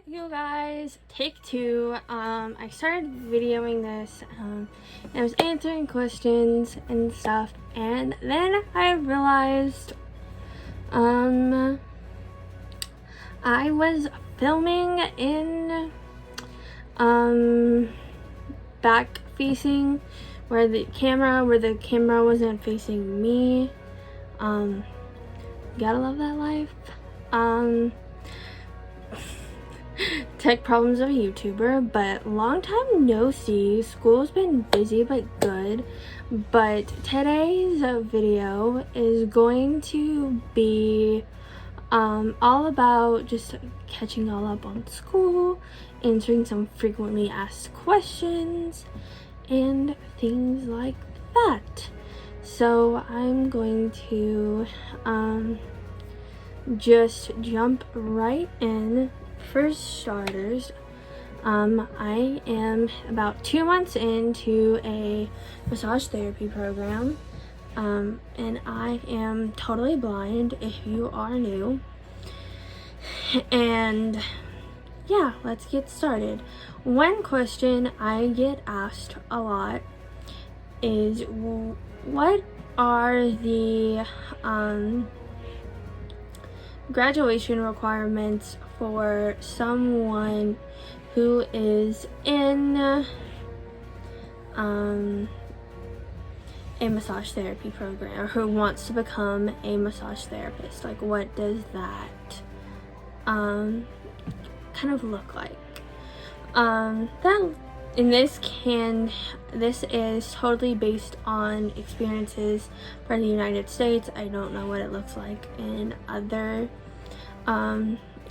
you guys, take two. I started videoing this, and I was answering questions and stuff, and then I realized, I was filming in, back facing, where the camera wasn't facing me. Gotta love that life. Tech problems of a YouTuber, but long time no see. School's been busy but good. But today's video is going to be all about just catching all up on school, answering some frequently asked questions, and things like that. So I'm going to just jump right in. For starters, I am about 2 months into a massage therapy program, and I am totally blind if you are new. And yeah, let's get started. One question I get asked a lot is, what are the graduation requirements for someone who is in a massage therapy program, or who wants to become a massage therapist? Like, what does that kind of look like? This is totally based on experiences for the United States. I don't know what it looks like in other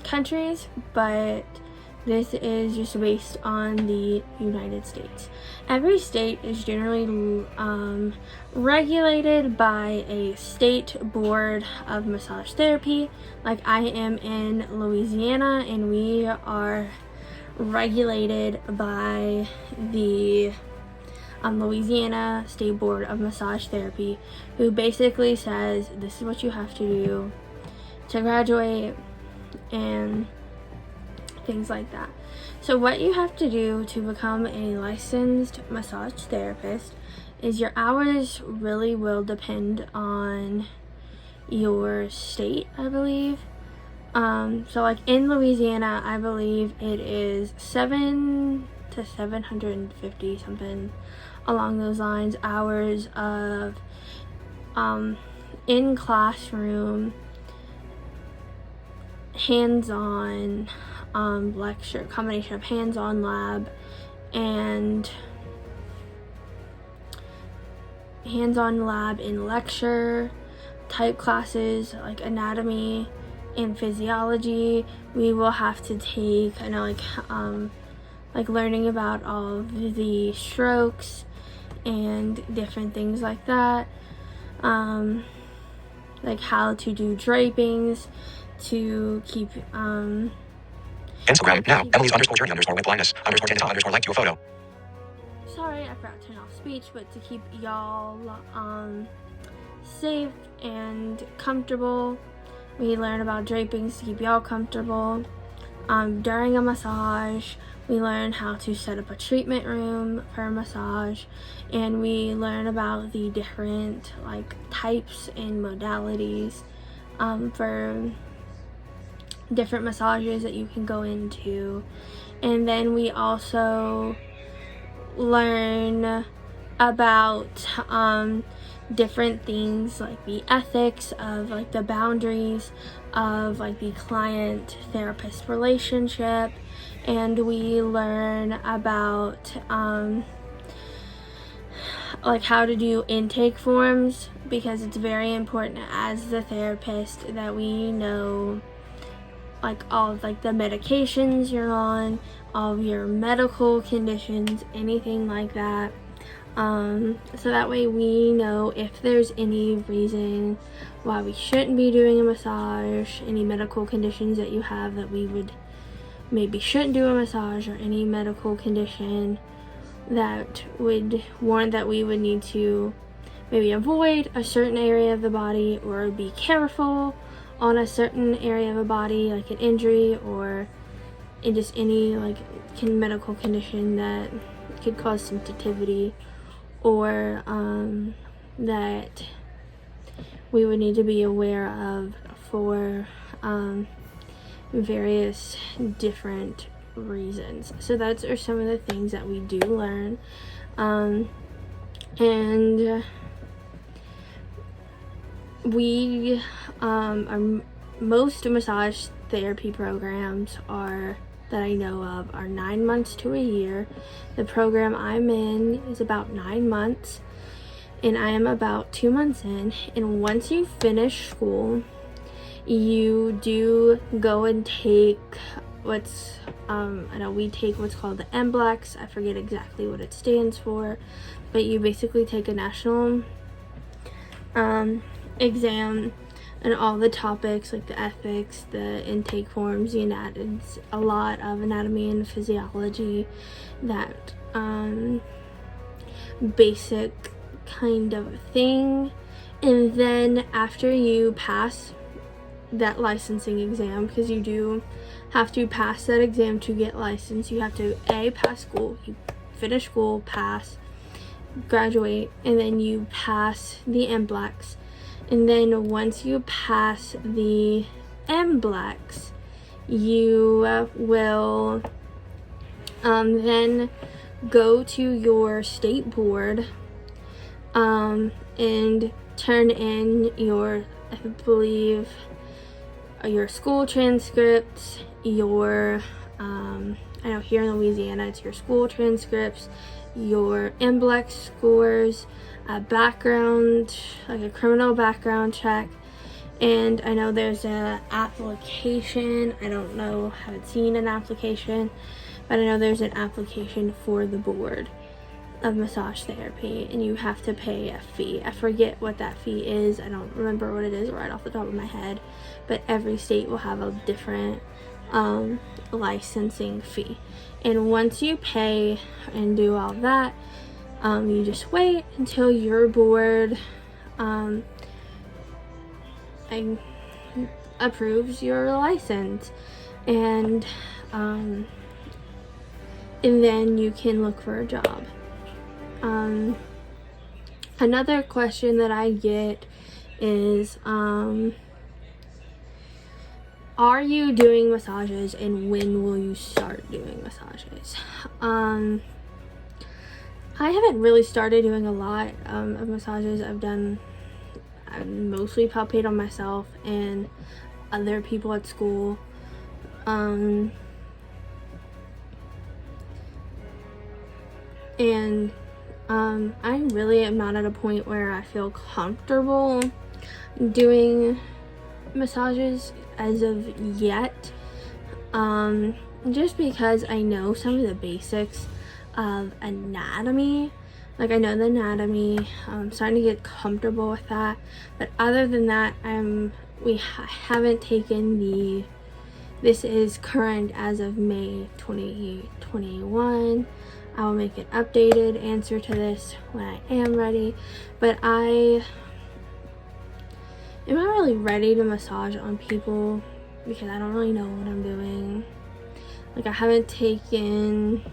countries, but this is just based on the United States. Every state is generally regulated by a state board of massage therapy. Like, I am in Louisiana, and we are regulated by the Louisiana State Board of Massage Therapy, who basically says this is what you have to do to graduate and things like that. So what you have to do to become a licensed massage therapist is your hours really will depend on your state, I believe. So like in Louisiana, I believe it is 7 to 750, something along those lines, hours of in classroom, hands-on lecture, combination of hands-on lab and hands-on lab and lecture type classes like anatomy and physiology. We will have to take, I know, like learning about all of the strokes and different things like that, like how to do drapings to keep Instagram now. Emily's _journey _with blindness _Tanita liked your photo. Sorry, I forgot to turn off speech, but to keep y'all safe and comfortable. We learn about drapings to keep y'all comfortable. During a massage, we learn how to set up a treatment room for a massage, and we learn about the different like types and modalities for different massages that you can go into. And then we also learn about different things like the ethics of like the boundaries of like the client therapist relationship, and we learn about like how to do intake forms, because it's very important as the therapist that we know like all of like the medications you're on, all of your medical conditions, anything like that. So that way we know if there's any reason why we shouldn't be doing a massage, any medical conditions that you have that we would maybe shouldn't do a massage, or any medical condition that would warrant that we would need to maybe avoid a certain area of the body or be careful on a certain area of a body, like an injury or and just any like medical condition that could cause sensitivity, or that we would need to be aware of for various different reasons. So those are some of the things that we do learn, and we most massage therapy programs that I know of are 9 months to a year. The program I'm in is about 9 months, and I am about 2 months in. And once you finish school, you do go and take I know we take what's called the MBLEX. I forget exactly what it stands for, but you basically take a national exam and all the topics like the ethics, the intake forms, it's a lot of anatomy and physiology, that basic kind of thing. And then after you pass that licensing exam, because you do have to pass that exam to get licensed, you have to pass school, you finish school, pass, graduate, and then you pass the MBLEX. And then once you pass the MBLEX, you will then go to your state board and turn in your, I believe, your school transcripts, your I know here in Louisiana it's your school transcripts, your MBLEX scores, a background, like a criminal background check, and I know there's an application. I don't know, haven't seen an application, but I know there's an application for the board of massage therapy, and you have to pay a fee. I forget what that fee is. I don't remember what it is right off the top of my head, but every state will have a different licensing fee. And once you pay and do all that, you just wait until your board approves your license, and then you can look for a job. Another question that I get is, are you doing massages, and when will you start doing massages? I haven't really started doing a lot of massages. I mostly palpate on myself and other people at school. And I really am not at a point where I feel comfortable doing massages as of yet, just because I know some of the basics of anatomy. Like, I know the anatomy, I'm starting to get comfortable with that, but other than that, we haven't taken this is current as of May 2021. I will make an updated answer to this when I am ready, but am I really ready to massage on people? Because I don't really know what I'm doing. Like, I haven't taken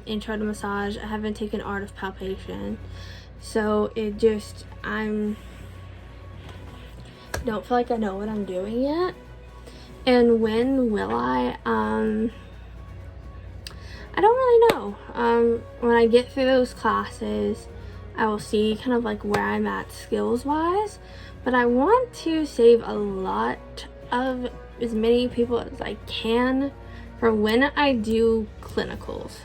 intro to massage. I haven't taken art of palpation. So I don't feel like I know what I'm doing yet. And when will I? I don't really know. When I get through those classes, I will see kind of like where I'm at skills wise, but I want to save a lot of as many people as I can for when I do clinicals.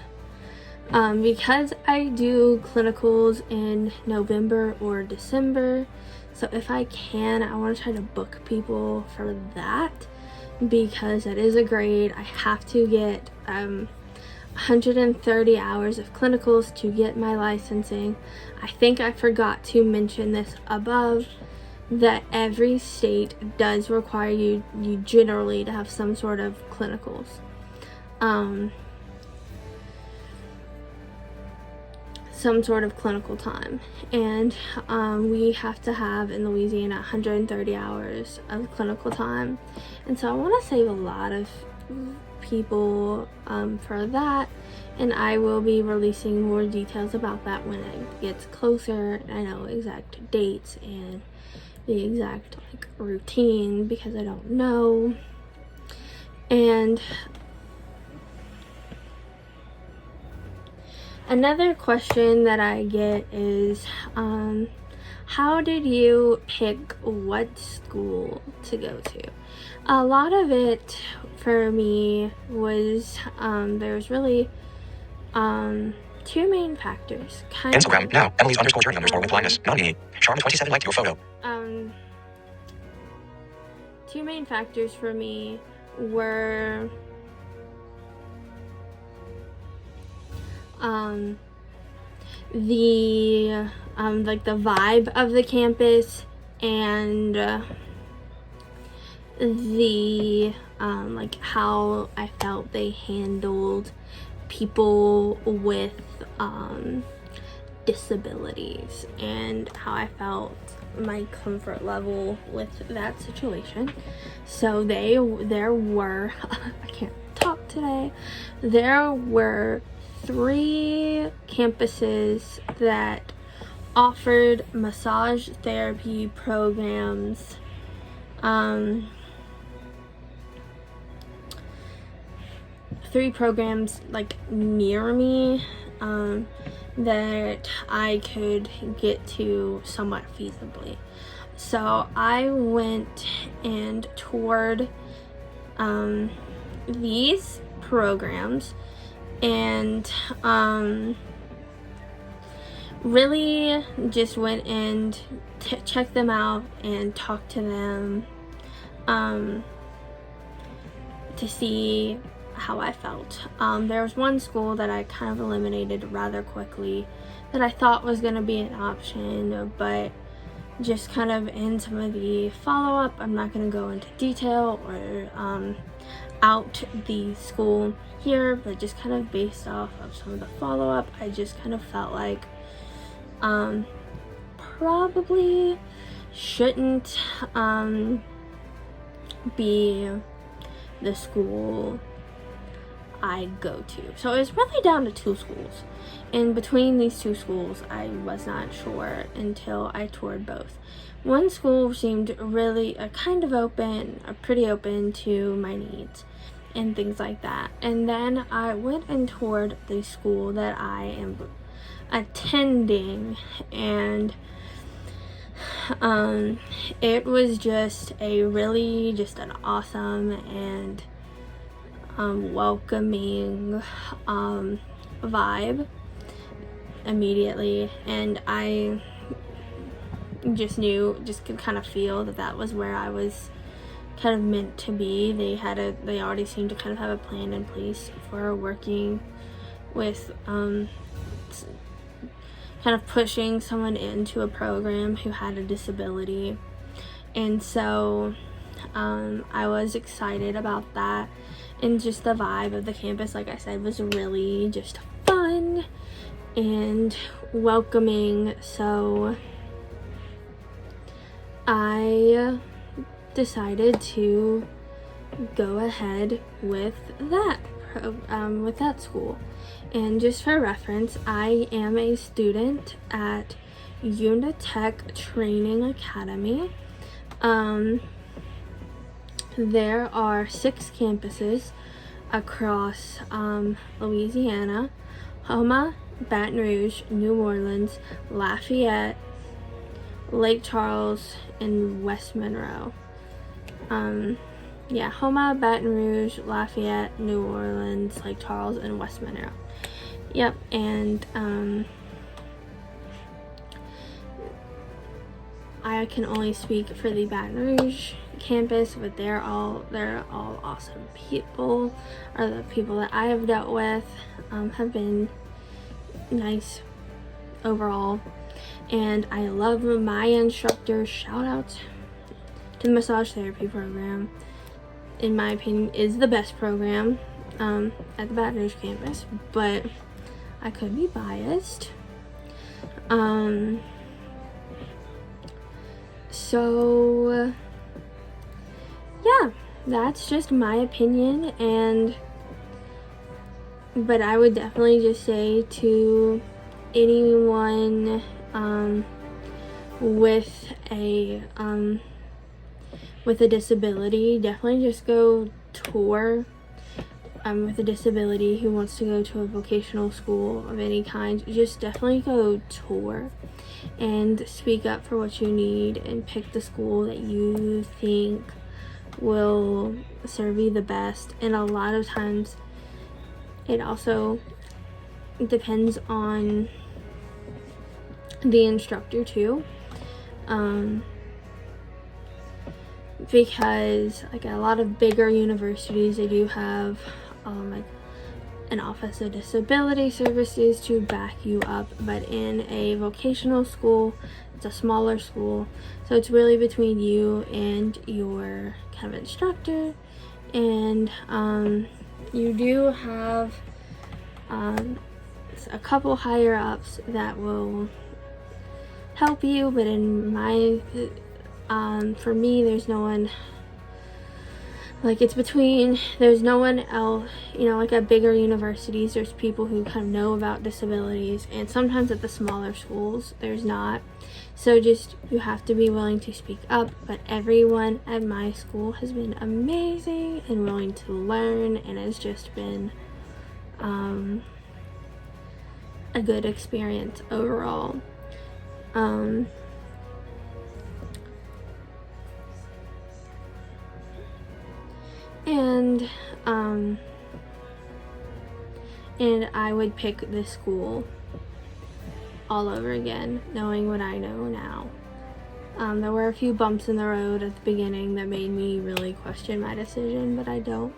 Because I do clinicals in November or December, so if I can, I want to try to book people for that, because that is a grade. I have to get 130 hours of clinicals to get my licensing. I think I forgot to mention this above, that every state does require you generally to have some sort of clinicals. Some sort of clinical time, and we have to have in Louisiana 130 hours of clinical time, and so I want to save a lot of people for that, and I will be releasing more details about that when it gets closer. I know exact dates and the exact like routine, because I don't know. And another question that I get is, how did you pick what school to go to? A lot of it for me was, there was really two main factors. Instagram now. Emily's _ journey _ with blindness. Nominee. Charm 27 liked your photo. Two main factors for me were the like the vibe of the campus, and the like how I felt they handled people with disabilities, and how I felt my comfort level with that situation. So there were I can't talk today. There were 3 campuses that offered massage therapy programs. 3 programs like near me that I could get to somewhat feasibly. So I went and toured these programs, and really just went and checked them out and talked to them to see how I felt. There was one school that I kind of eliminated rather quickly that I thought was going to be an option, but just kind of in some of the follow-up, I'm not going to go into detail or out the school here, but just kind of based off of some of the follow-up, I just kind of felt like probably shouldn't be the school I go to. So it's really down to 2 schools. And between these 2 schools, I was not sure until I toured both. One school seemed really kind of open, pretty open to my needs and things like that. And then I went and toured the school that I am attending, and it was just an awesome and welcoming vibe immediately, and I just could kind of feel that was where I was kind of meant to be. They already seemed to kind of have a plan in place for working with kind of pushing someone into a program who had a disability, and so I was excited about that. And just the vibe of the campus, like I said, was really just fun and welcoming. So I decided to go ahead with that school. And just for reference, I am a student at Untitled Training Academy. There are 6 campuses across Louisiana: Houma, Baton Rouge, New Orleans, Lafayette, Lake Charles, and West Monroe. Houma, Baton Rouge, Lafayette, New Orleans, Lake Charles, and West Monroe. Yep, and I can only speak for the Baton Rouge campus, but they're all awesome people, or the people that I have dealt with have been nice overall, and I love my instructors. Shout out to the massage therapy program. In my opinion, is the best program at the Baton Rouge campus, but I could be biased. So yeah, that's just my opinion, but I would definitely just say to anyone with a disability, definitely just go tour. With a disability who wants to go to a vocational school of any kind, just definitely go tour and speak up for what you need and pick the school that you think will serve you the best. And a lot of times it also depends on the instructor too, because like a lot of bigger universities, they do have like an Office of Disability Services to back you up, but in a vocational school, it's a smaller school, so it's really between you and your kind of instructor. And you do have a couple higher ups that will help you, but in my for me, there's no one, like, it's between, there's no one else, you know, like at bigger universities, there's people who kind of know about disabilities, and sometimes at the smaller schools, there's not. So just, you have to be willing to speak up, but everyone at my school has been amazing and willing to learn, and it's just been a good experience overall. And I would pick this school all over again, knowing what I know now. There were a few bumps in the road at the beginning that made me really question my decision, but I don't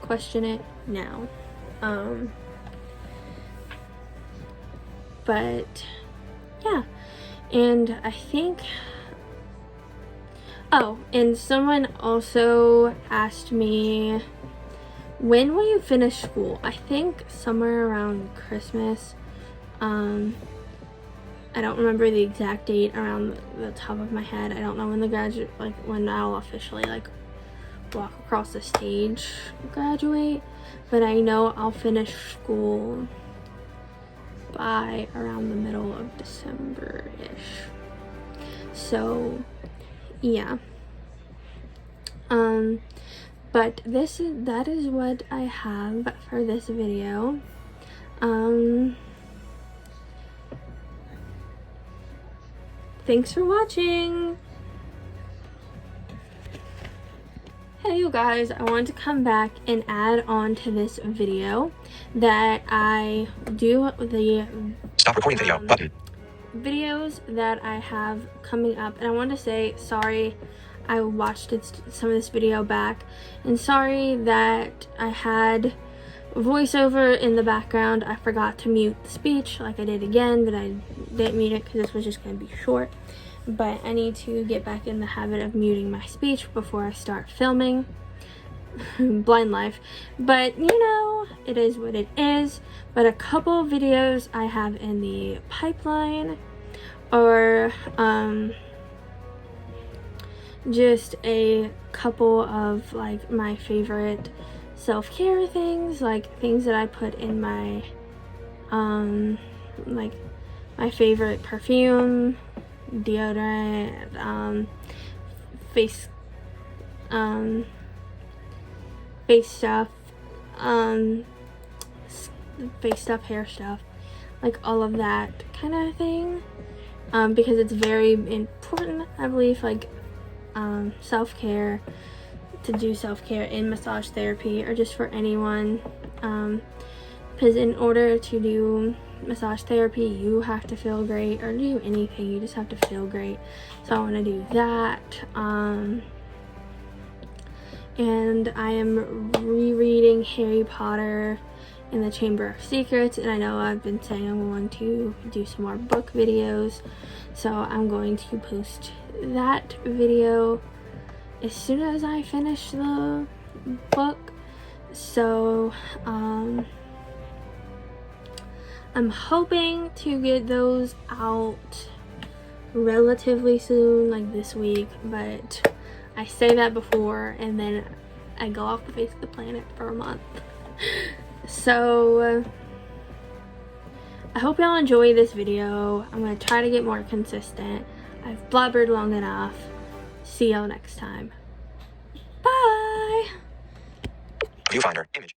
question it now. But yeah, and I think, oh, and someone also asked me, when will you finish school? I think somewhere around Christmas. I don't remember the exact date around the top of my head. I don't know when when I'll officially walk across the stage, graduate, but I know I'll finish school by around the middle of December-ish. So yeah. But that is what I have for this video. Thanks for watching. Hey you guys, I wanted to come back and add on to this video that I do the Stop recording video button. Videos that I have coming up, and I want to say sorry, I watched some of this video back, and sorry that I had voiceover in the background. I forgot to mute the speech like I did again, but I didn't mute it because this was just going to be short. But I need to get back in the habit of muting my speech before I start filming. Blind life. But you know, it is what it is. But a couple videos I have in the pipeline are just a couple of like my favorite self-care things, like things that I put in my like my favorite perfume, deodorant, face stuff, hair stuff, like all of that kind of thing, because it's very important, I believe, like self-care, to do self-care in massage therapy or just for anyone, because in order to do massage therapy you have to feel great, or do anything, you just have to feel great. So I want to do that. And I am rereading Harry Potter and the Chamber of Secrets, and I know I've been saying I'm going to do some more book videos, so I'm going to post that video as soon as I finish the book. So I'm hoping to get those out relatively soon, like this week, but I say that before and then I go off the face of the planet for a month. So I hope y'all enjoy this video. I'm gonna try to get more consistent. I've blabbered long enough. See y'all next time. Bye. Viewfinder. Image.